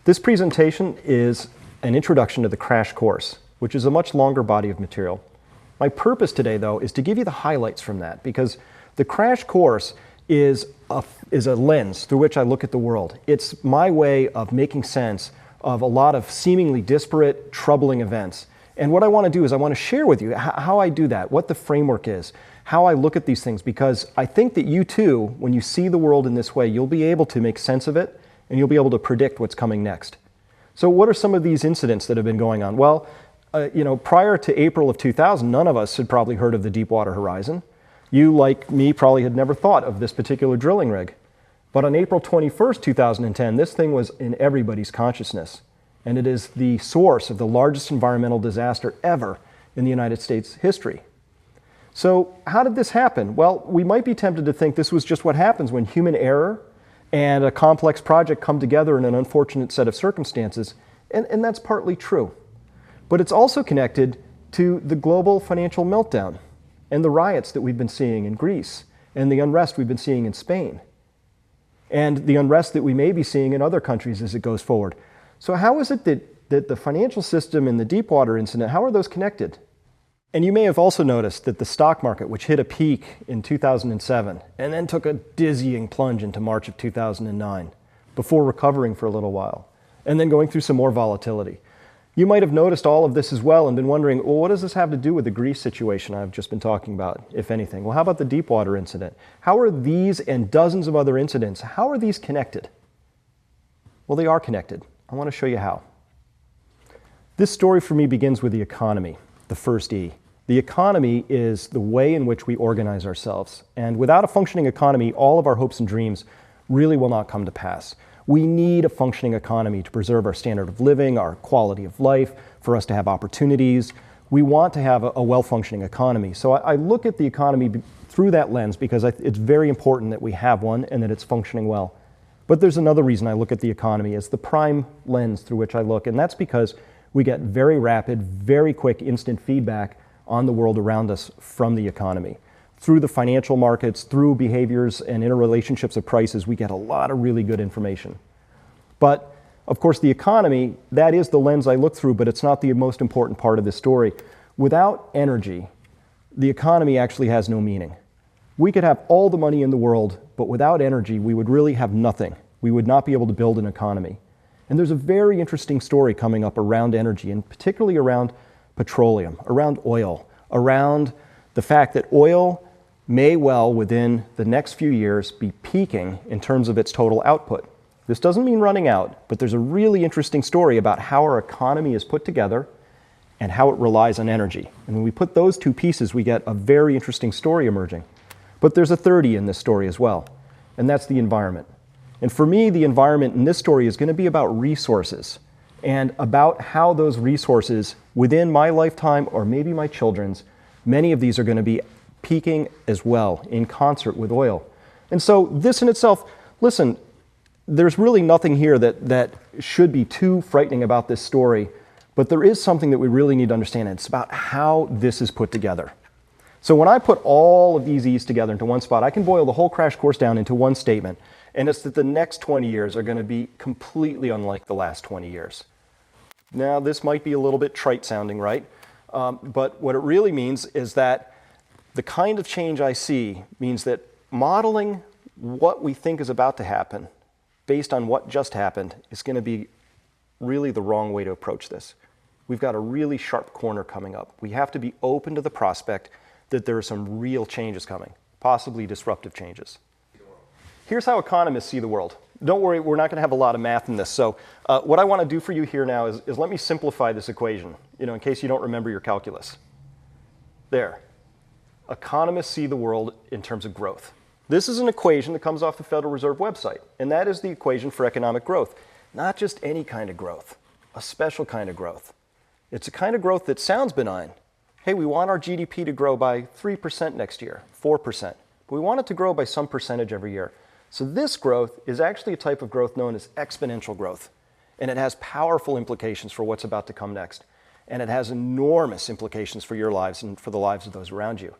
This presentation is an introduction to the crash course, which is a much longer body of material. My purpose today, though, is to give you the highlights from that, because the crash course is a lens through which I look at the world. It's my way of making sense of a lot of seemingly disparate, troubling events. And what I want to do is I want to share with you how I do that, what the framework is, how I look at these things, because I think that you too, when you see the world in this way, you'll be able to make sense of it, and you'll be able to predict what's coming next. So what are some of these incidents that have been going on? Well, prior to April of 2000, none of us had probably heard of the Deepwater Horizon. You, like me, probably had never thought of this particular drilling rig. But on April 21st, 2010, this thing was in everybody's consciousness. And it is the source of the largest environmental disaster ever in the United States history. So how did this happen? Well, we might be tempted to think this was just what happens when human error and a complex project come together in an unfortunate set of circumstances, and that's partly true. But it's also connected to the global financial meltdown and the riots that we've been seeing in Greece and the unrest we've been seeing in Spain and the unrest that we may be seeing in other countries as it goes forward. So how is it that the financial system and the Deepwater incident, how are those connected? And you may have also noticed that the stock market, which hit a peak in 2007 and then took a dizzying plunge into March of 2009 before recovering for a little while and then going through some more volatility. You might have noticed all of this as well and been wondering, well, what does this have to do with the Greece situation I've just been talking about, if anything? Well, how about the Deepwater incident? How are these and dozens of other incidents, how are these connected? Well, they are connected. I want to show you how. This story for me begins with the economy, the first E. The economy is the way in which we organize ourselves. And without a functioning economy, all of our hopes and dreams really will not come to pass. We need a functioning economy to preserve our standard of living, our quality of life, for us to have opportunities. We want to have a well-functioning economy. So I look at the economy through that lens because it's very important that we have one and that it's functioning well. But there's another reason I look at the economy as the prime lens through which I look, and that's because we get very rapid, very quick, instant feedback on the world around us from the economy. Through the financial markets, through behaviors and interrelationships of prices, we get a lot of really good information. But of course, the economy, that is the lens I look through, but it's not the most important part of this story. Without energy, the economy actually has no meaning. We could have all the money in the world, but without energy, we would really have nothing. We would not be able to build an economy. And there's a very interesting story coming up around energy, and particularly around petroleum, around oil, around the fact that oil may well, within the next few years, be peaking in terms of its total output. This doesn't mean running out, but there's a really interesting story about how our economy is put together and how it relies on energy. And when we put those two pieces, we get a very interesting story emerging. But there's a third E in this story as well, and that's the environment. And for me, the environment in this story is going to be about resources and about how those resources within my lifetime or maybe my children's, many of these are going to be peaking as well in concert with oil. And so this in itself, listen, there's really nothing here that should be too frightening about this story, but there is something that we really need to understand, and it's about how this is put together. So when I put all of these E's together into one spot, I can boil the whole crash course down into one statement, and it's that the next 20 years are going to be completely unlike the last 20 years. Now, this might be a little bit trite sounding, right? But what it really means is that the kind of change I see means that modeling what we think is about to happen based on what just happened is going to be really the wrong way to approach this. We've got a really sharp corner coming up. We have to be open to the prospect that there are some real changes coming, possibly disruptive changes. Here's how economists see the world. Don't worry, we're not going to have a lot of math in this. So what I want to do for you here now is let me simplify this equation, in case you don't remember your calculus. There. Economists see the world in terms of growth. This is an equation that comes off the Federal Reserve website, and that is the equation for economic growth. Not just any kind of growth, a special kind of growth. It's a kind of growth that sounds benign. Hey, we want our GDP to grow by 3% next year, 4%. But we want it to grow by some percentage every year. So this growth is actually a type of growth known as exponential growth, and it has powerful implications for what's about to come next, and it has enormous implications for your lives and for the lives of those around you.